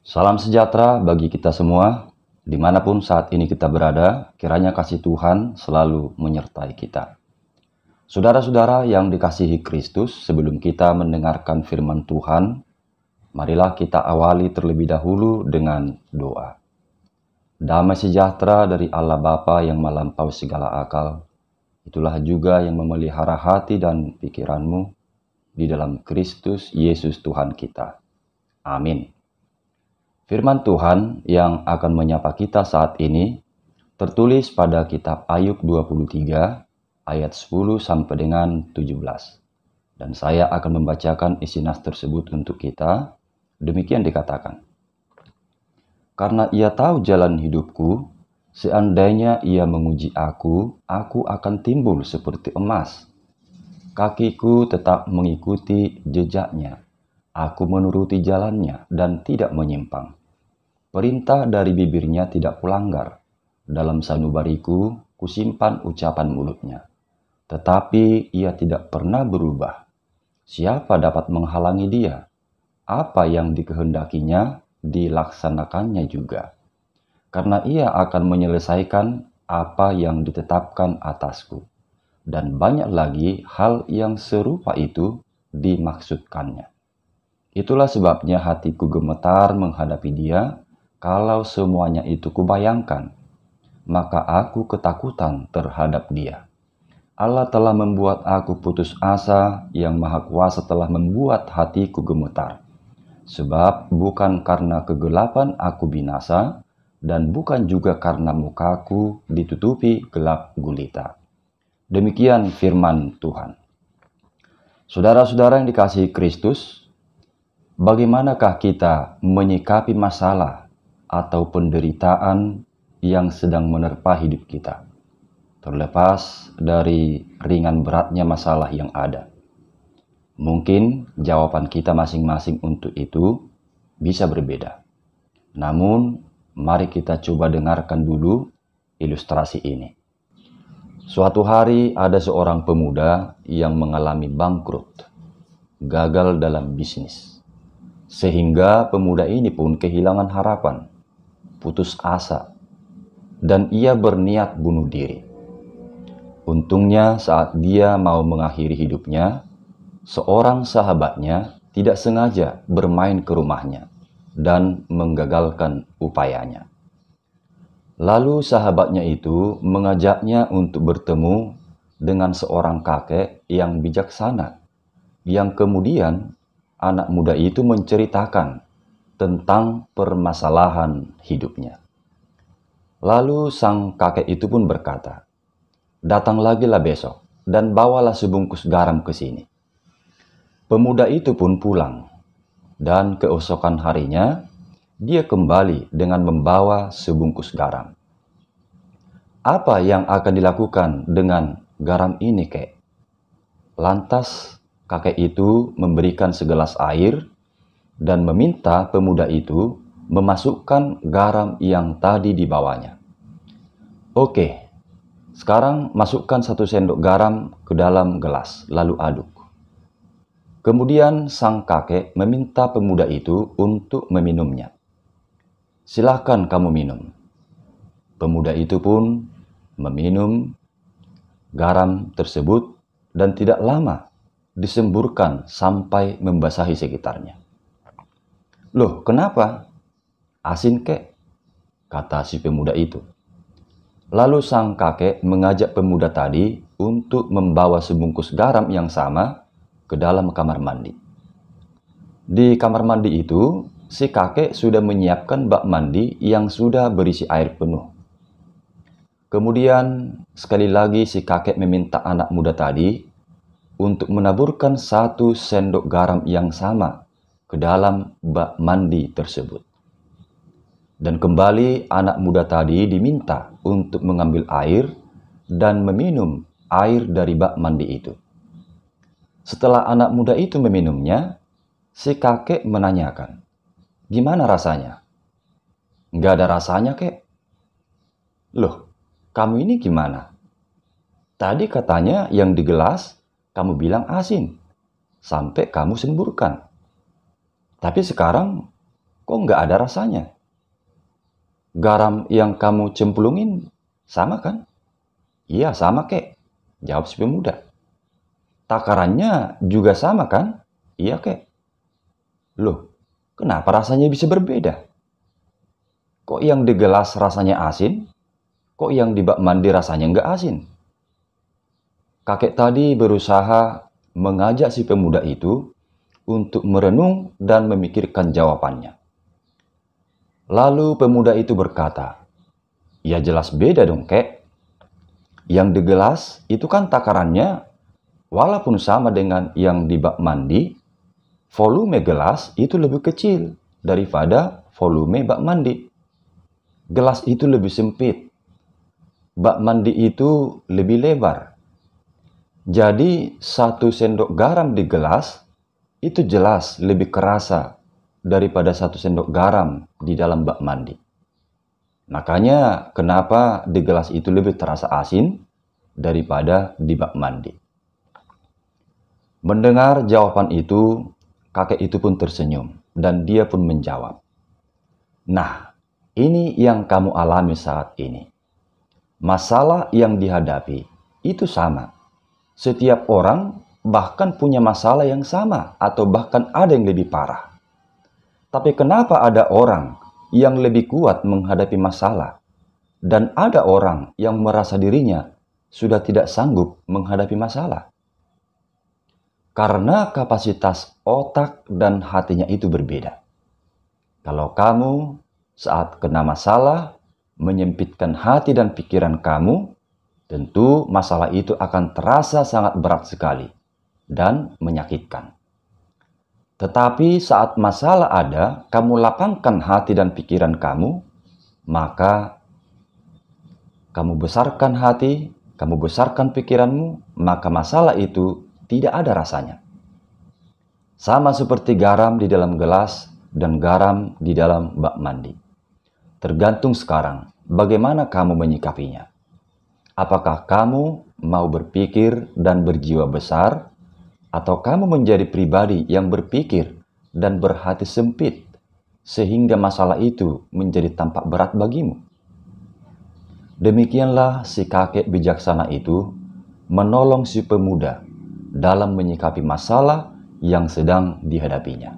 Salam sejahtera bagi kita semua, dimanapun saat ini kita berada, kiranya kasih Tuhan selalu menyertai kita. Saudara-saudara yang dikasihi Kristus, sebelum kita mendengarkan firman Tuhan, marilah kita awali terlebih dahulu dengan doa. Damai sejahtera dari Allah Bapa yang melampaui segala akal, itulah juga yang memelihara hati dan pikiranmu di dalam Kristus Yesus Tuhan kita. Amin. Firman Tuhan yang akan menyapa kita saat ini tertulis pada kitab Ayub 23 ayat 10 sampai dengan 17. Dan saya akan membacakan isi nas tersebut untuk kita. Demikian dikatakan. Karena ia tahu jalan hidupku, seandainya ia menguji aku akan timbul seperti emas. Kakiku tetap mengikuti jejaknya. Aku menuruti jalannya dan tidak menyimpang. Perintah dari bibirnya tidak kulanggar. Dalam sanubariku kusimpan ucapan mulutnya. Tetapi ia tidak pernah berubah. Siapa dapat menghalangi dia? Apa yang dikehendakinya dilaksanakannya juga. Karena ia akan menyelesaikan apa yang ditetapkan atasku. Dan banyak lagi hal yang serupa itu dimaksudkannya. Itulah sebabnya hatiku gemetar menghadapi dia. Kalau semuanya itu kubayangkan, maka aku ketakutan terhadap dia. Allah telah membuat aku putus asa, yang Maha Kuasa telah membuat hatiku gemetar. Sebab bukan karena kegelapan aku binasa, dan bukan juga karena mukaku ditutupi gelap gulita. Demikian firman Tuhan. Saudara-saudara yang dikasihi Kristus, bagaimanakah kita menyikapi masalah atau penderitaan yang sedang menerpa hidup kita, terlepas dari ringan beratnya masalah yang ada? Mungkin jawaban kita masing-masing untuk itu bisa berbeda. Namun, mari kita coba dengarkan dulu ilustrasi ini. Suatu hari ada seorang pemuda yang mengalami bangkrut, gagal dalam bisnis. Sehingga pemuda ini pun kehilangan harapan, putus asa, dan ia berniat bunuh diri. Untungnya saat dia mau mengakhiri hidupnya, seorang sahabatnya tidak sengaja bermain ke rumahnya dan menggagalkan upayanya. Lalu sahabatnya itu mengajaknya untuk bertemu dengan seorang kakek yang bijaksana, yang kemudian anak muda itu menceritakan tentang permasalahan hidupnya. Lalu sang kakek itu pun berkata, "Datang lagilah besok dan bawalah sebungkus garam ke sini." Pemuda itu pun pulang, dan keesokan harinya dia kembali dengan membawa sebungkus garam. "Apa yang akan dilakukan dengan garam ini, kek?" Lantas kakek itu memberikan segelas air dan meminta pemuda itu memasukkan garam yang tadi dibawanya. "Oke, sekarang masukkan 1 sendok garam ke dalam gelas, lalu aduk." Kemudian sang kakek meminta pemuda itu untuk meminumnya. "Silakan kamu minum." Pemuda itu pun meminum garam tersebut dan tidak lama disemburkan sampai membasahi sekitarnya. "Loh, kenapa? Asin, kek?" kata si pemuda itu. Lalu sang kakek mengajak pemuda tadi untuk membawa sebungkus garam yang sama ke dalam kamar mandi. Di kamar mandi itu, si kakek sudah menyiapkan bak mandi yang sudah berisi air penuh. Kemudian sekali lagi si kakek meminta anak muda tadi untuk menaburkan 1 sendok garam yang sama ke dalam bak mandi tersebut. Dan kembali anak muda tadi diminta untuk mengambil air dan meminum air dari bak mandi itu. Setelah anak muda itu meminumnya, si kakek menanyakan, "Gimana rasanya?" "Nggak ada rasanya, kek." "Loh, kamu ini gimana? Tadi katanya yang di gelas kamu bilang asin, sampai kamu semburkan. Tapi sekarang kok nggak ada rasanya? Garam yang kamu cemplungin sama kan? Iya sama kek, jawab si pemuda. Takarannya juga sama kan? Iya kek. Loh, kenapa rasanya bisa berbeda? Kok yang di gelas rasanya asin? Kok yang di bak mandi rasanya nggak asin? Kakek tadi berusaha mengajak si pemuda itu untuk merenung dan memikirkan jawabannya. Lalu pemuda itu berkata, "Ya jelas beda dong, kek. Yang di gelas itu kan takarannya walaupun sama dengan yang di bak mandi, volume gelas itu lebih kecil daripada volume bak mandi. Gelas itu lebih sempit, bak mandi itu lebih lebar. Jadi 1 sendok garam di gelas itu jelas lebih kerasa daripada 1 sendok garam di dalam bak mandi. Makanya kenapa di gelas itu lebih terasa asin daripada di bak mandi." Mendengar jawaban itu, kakek itu pun tersenyum dan dia pun menjawab, "Nah, ini yang kamu alami saat ini. Masalah yang dihadapi itu sama. Setiap orang bahkan punya masalah yang sama atau bahkan ada yang lebih parah. Tapi kenapa ada orang yang lebih kuat menghadapi masalah dan ada orang yang merasa dirinya sudah tidak sanggup menghadapi masalah? Karena kapasitas otak dan hatinya itu berbeda. Kalau kamu saat kena masalah menyempitkan hati dan pikiran kamu, tentu masalah itu akan terasa sangat berat sekali dan menyakitkan. Tetapi saat masalah ada, kamu lapangkan hati dan pikiran kamu, maka kamu besarkan hati, kamu besarkan pikiranmu, maka masalah itu tidak ada rasanya. Sama seperti garam di dalam gelas dan garam di dalam bak mandi. Tergantung sekarang bagaimana kamu menyikapinya. Apakah kamu mau berpikir dan berjiwa besar, atau kamu menjadi pribadi yang berpikir dan berhati sempit, sehingga masalah itu menjadi tampak berat bagimu? Demikianlah si kakek bijaksana itu menolong si pemuda dalam menyikapi masalah yang sedang dihadapinya.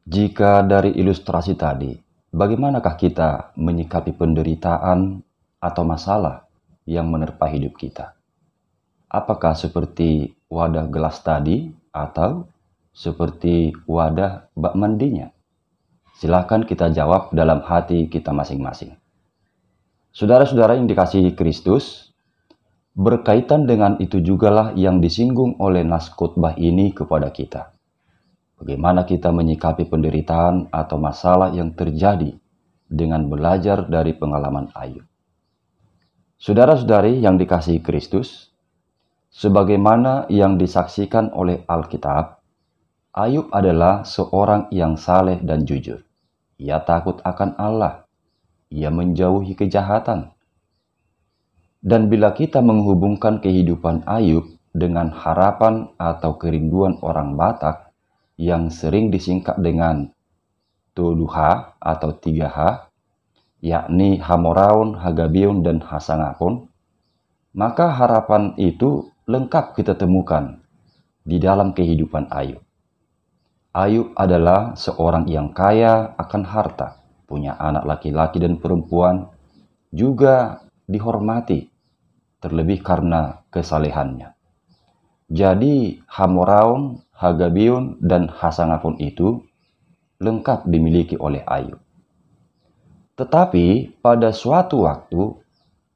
Jika dari ilustrasi tadi, bagaimanakah kita menyikapi penderitaan atau masalah yang menerpa hidup kita? Apakah seperti wadah gelas tadi atau seperti wadah bak mandinya? Silakan kita jawab dalam hati kita masing-masing. Saudara-saudara yang dikasihi Kristus, berkaitan dengan itu jugalah yang disinggung oleh nas khotbah ini kepada kita. Bagaimana kita menyikapi penderitaan atau masalah yang terjadi dengan belajar dari pengalaman Ayub. Saudara-saudari yang dikasihi Kristus, sebagaimana yang disaksikan oleh Alkitab, Ayub adalah seorang yang saleh dan jujur. Ia takut akan Allah. Ia menjauhi kejahatan. Dan bila kita menghubungkan kehidupan Ayub dengan harapan atau kerinduan orang Batak yang sering disingkat dengan Toluha atau 3H, yakni Hamoraun, Hagabiun, dan Hasangapun, maka harapan itu lengkap kita temukan di dalam kehidupan Ayub. Ayub adalah seorang yang kaya akan harta, punya anak laki-laki dan perempuan, juga dihormati, terlebih karena kesalehannya. Jadi Hamoraun, Hagabiun, dan Hasangapun itu lengkap dimiliki oleh Ayub. Tetapi pada suatu waktu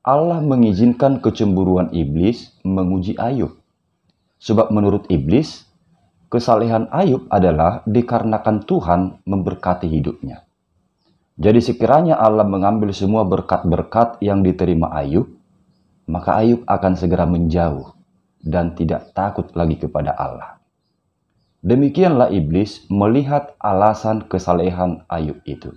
Allah mengizinkan kecemburuan iblis menguji Ayub. Sebab menurut iblis, kesalehan Ayub adalah dikarenakan Tuhan memberkati hidupnya. Jadi sekiranya Allah mengambil semua berkat-berkat yang diterima Ayub, maka Ayub akan segera menjauh dan tidak takut lagi kepada Allah. Demikianlah iblis melihat alasan kesalehan Ayub itu.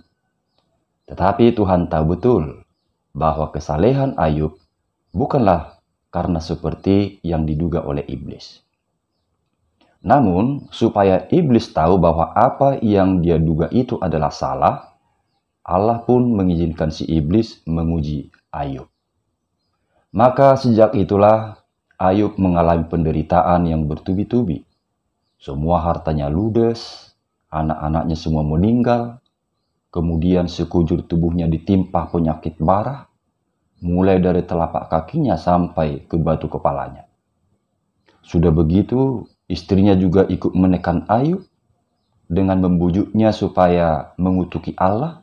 Tetapi Tuhan tahu betul bahwa kesalehan Ayub bukanlah karena seperti yang diduga oleh iblis. Namun, supaya iblis tahu bahwa apa yang dia duga itu adalah salah, Allah pun mengizinkan si iblis menguji Ayub. Maka sejak itulah Ayub mengalami penderitaan yang bertubi-tubi. Semua hartanya ludes, anak-anaknya semua meninggal, kemudian sekujur tubuhnya ditimpa penyakit parah, mulai dari telapak kakinya sampai ke batu kepalanya. Sudah begitu, istrinya juga ikut menekan Ayub dengan membujuknya supaya mengutuki Allah,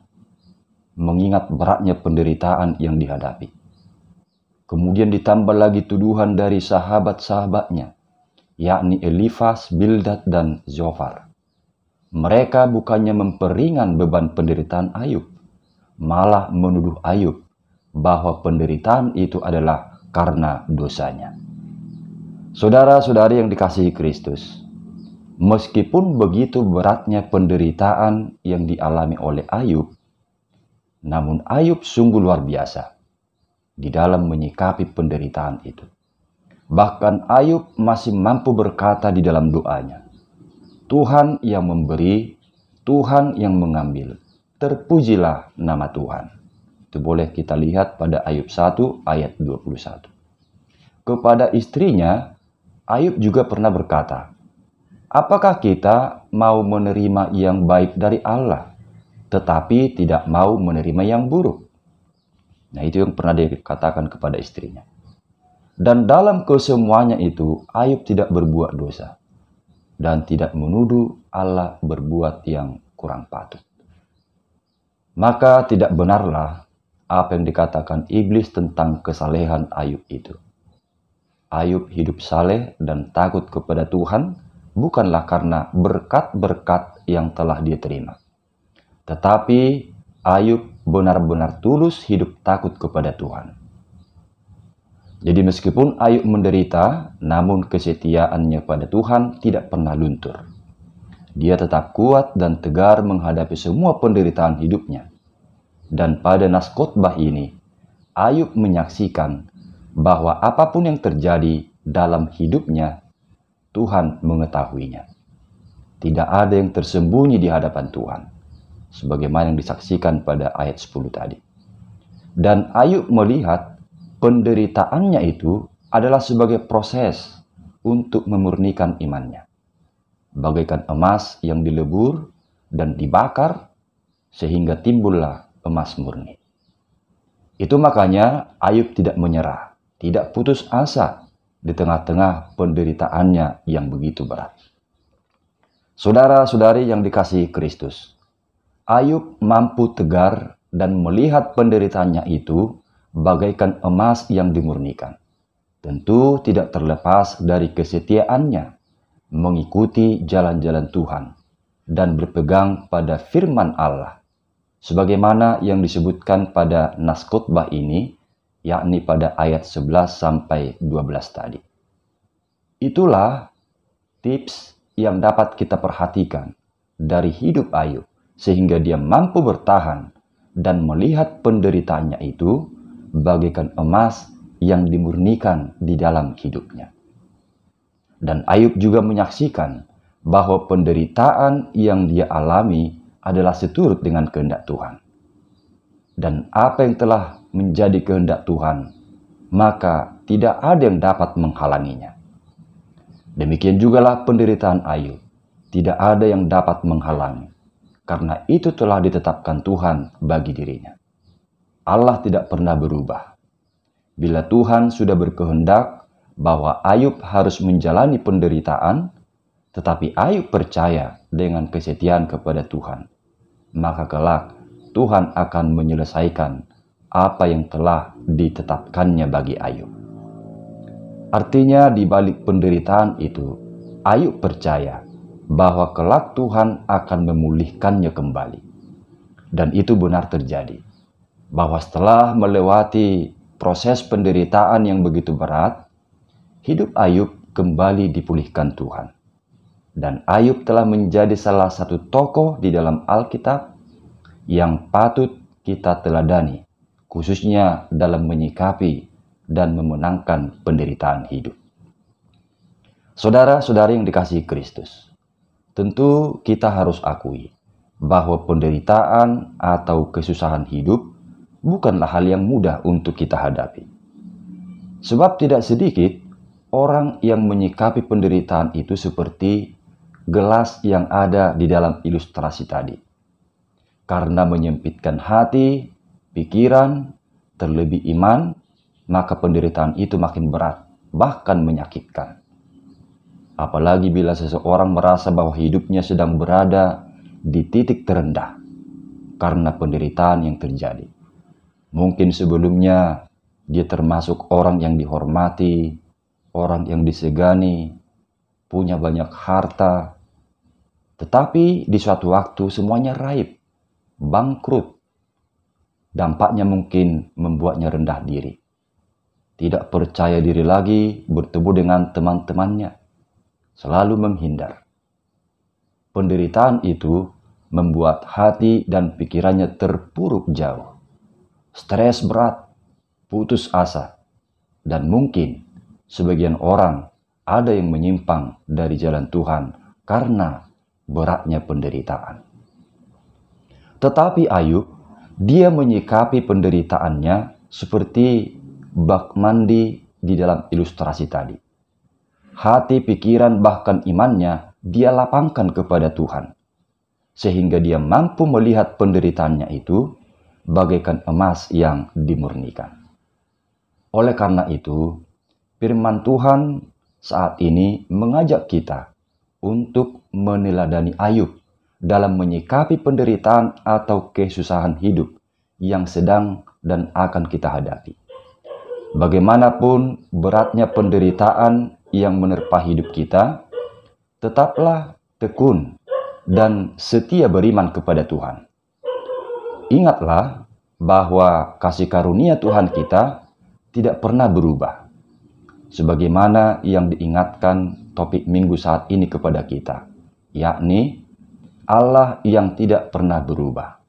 mengingat beratnya penderitaan yang dihadapi. Kemudian ditambah lagi tuduhan dari sahabat-sahabatnya, yakni Elifas, Bildad, dan Zofar. Mereka bukannya memperingan beban penderitaan Ayub, malah menuduh Ayub bahwa penderitaan itu adalah karena dosanya. Saudara-saudari yang dikasihi Kristus, meskipun begitu beratnya penderitaan yang dialami oleh Ayub, namun Ayub sungguh luar biasa di dalam menyikapi penderitaan itu. Bahkan Ayub masih mampu berkata di dalam doanya, Tuhan yang memberi, Tuhan yang mengambil, terpujilah nama Tuhan. Itu boleh kita lihat pada Ayub 1 ayat 21. Kepada istrinya, Ayub juga pernah berkata, apakah kita mau menerima yang baik dari Allah, tetapi tidak mau menerima yang buruk? Nah, itu yang pernah dikatakan kepada istrinya. Dan dalam kesemuanya itu, Ayub tidak berbuat dosa dan tidak menuduh Allah berbuat yang kurang patut. Maka tidak benarlah apa yang dikatakan iblis tentang kesalehan Ayub itu. Ayub hidup saleh dan takut kepada Tuhan bukanlah karena berkat-berkat yang telah dia terima. Tetapi Ayub benar-benar tulus hidup takut kepada Tuhan. Jadi meskipun Ayub menderita, namun kesetiaannya pada Tuhan tidak pernah luntur. Dia tetap kuat dan tegar menghadapi semua penderitaan hidupnya. Dan pada nas khotbah ini, Ayub menyaksikan bahwa apapun yang terjadi dalam hidupnya, Tuhan mengetahuinya. Tidak ada yang tersembunyi di hadapan Tuhan, sebagaimana yang disaksikan pada ayat 10 tadi. Dan Ayub melihat penderitaannya itu adalah sebagai proses untuk memurnikan imannya. Bagaikan emas yang dilebur dan dibakar sehingga timbullah emas murni. Itu makanya Ayub tidak menyerah, tidak putus asa di tengah-tengah penderitaannya yang begitu berat. Saudara-saudari yang dikasihi Kristus, Ayub mampu tegar dan melihat penderitaannya itu bagaikan emas yang dimurnikan. Tentu tidak terlepas dari kesetiaannya mengikuti jalan-jalan Tuhan dan berpegang pada firman Allah, sebagaimana yang disebutkan pada nas khotbah ini, yakni pada ayat 11 sampai 12 tadi. Itulah tips yang dapat kita perhatikan dari hidup Ayub, sehingga dia mampu bertahan dan melihat penderitaannya itu bagaikan emas yang dimurnikan di dalam hidupnya. Dan Ayub juga menyaksikan bahwa penderitaan yang dia alami adalah seturut dengan kehendak Tuhan. Dan apa yang telah menjadi kehendak Tuhan, maka tidak ada yang dapat menghalanginya. Demikian jugalah penderitaan Ayub, tidak ada yang dapat menghalangi, karena itu telah ditetapkan Tuhan bagi dirinya. Allah tidak pernah berubah. Bila Tuhan sudah berkehendak bahwa Ayub harus menjalani penderitaan, tetapi Ayub percaya dengan kesetiaan kepada Tuhan, maka kelak Tuhan akan menyelesaikan apa yang telah ditetapkannya bagi Ayub. Artinya di balik penderitaan itu, Ayub percaya bahwa kelak Tuhan akan memulihkannya kembali. Dan itu benar terjadi, bahwa setelah melewati proses penderitaan yang begitu berat, hidup Ayub kembali dipulihkan Tuhan. Dan Ayub telah menjadi salah satu tokoh di dalam Alkitab yang patut kita teladani, khususnya dalam menyikapi dan memenangkan penderitaan hidup. Saudara-saudari yang dikasihi Kristus, tentu kita harus akui bahwa penderitaan atau kesusahan hidup bukanlah hal yang mudah untuk kita hadapi. Sebab tidak sedikit orang yang menyikapi penderitaan itu seperti gelas yang ada di dalam ilustrasi tadi. Karena menyempitkan hati, pikiran, terlebih iman, maka penderitaan itu makin berat, bahkan menyakitkan. Apalagi bila seseorang merasa bahwa hidupnya sedang berada di titik terendah karena penderitaan yang terjadi. Mungkin sebelumnya dia termasuk orang yang dihormati, orang yang disegani, punya banyak harta. Tetapi di suatu waktu semuanya raib, bangkrut. Dampaknya mungkin membuatnya rendah diri. Tidak percaya diri lagi bertemu dengan teman-temannya. Selalu menghindar. Penderitaan itu membuat hati dan pikirannya terpuruk jauh. Stres berat, putus asa, dan mungkin sebagian orang ada yang menyimpang dari jalan Tuhan karena beratnya penderitaan. Tetapi Ayub, dia menyikapi penderitaannya seperti bak mandi di dalam ilustrasi tadi. Hati, pikiran, bahkan imannya dia lapangkan kepada Tuhan. Sehingga dia mampu melihat penderitaannya itu bagaikan emas yang dimurnikan. Oleh karena itu, firman Tuhan saat ini mengajak kita untuk meneladani Ayub dalam menyikapi penderitaan atau kesusahan hidup yang sedang dan akan kita hadapi. Bagaimanapun beratnya penderitaan yang menerpa hidup kita, tetaplah tekun dan setia beriman kepada Tuhan. Ingatlah bahwa kasih karunia Tuhan kita tidak pernah berubah. Sebagaimana yang diingatkan topik minggu saat ini kepada kita, yakni Allah yang tidak pernah berubah.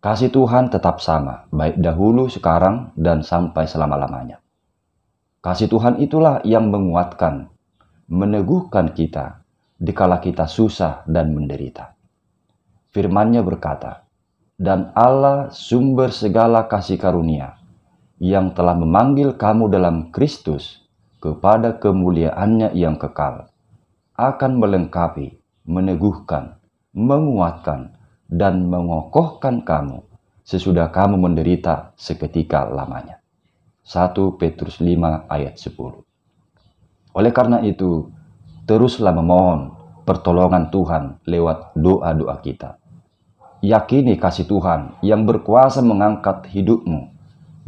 Kasih Tuhan tetap sama, baik dahulu, sekarang, dan sampai selama-lamanya. Kasih Tuhan itulah yang menguatkan, meneguhkan kita dikala kita susah dan menderita. Firman-Nya berkata, "Dan Allah sumber segala kasih karunia, yang telah memanggil kamu dalam Kristus kepada kemuliaan-Nya yang kekal, akan melengkapi, meneguhkan, menguatkan, dan mengokohkan kamu sesudah kamu menderita seketika lamanya." 1 Petrus 5 ayat 10. Oleh karena itu, teruslah memohon pertolongan Tuhan lewat doa-doa kita. Yakini kasih Tuhan yang berkuasa mengangkat hidupmu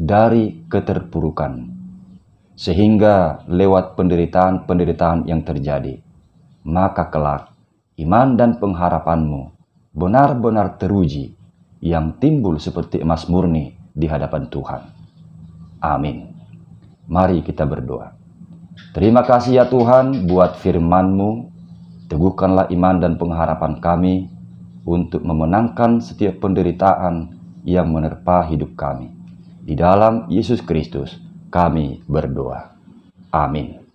dari keterpurukan, sehingga lewat penderitaan-penderitaan yang terjadi, maka kelak iman dan pengharapanmu benar-benar teruji, yang timbul seperti emas murni di hadapan Tuhan. Amin. Mari kita berdoa. Terima kasih ya Tuhan buat firman-Mu. Teguhkanlah iman dan pengharapan kami untuk memenangkan setiap penderitaan yang menerpa hidup kami. Di dalam Yesus Kristus kami berdoa. Amin.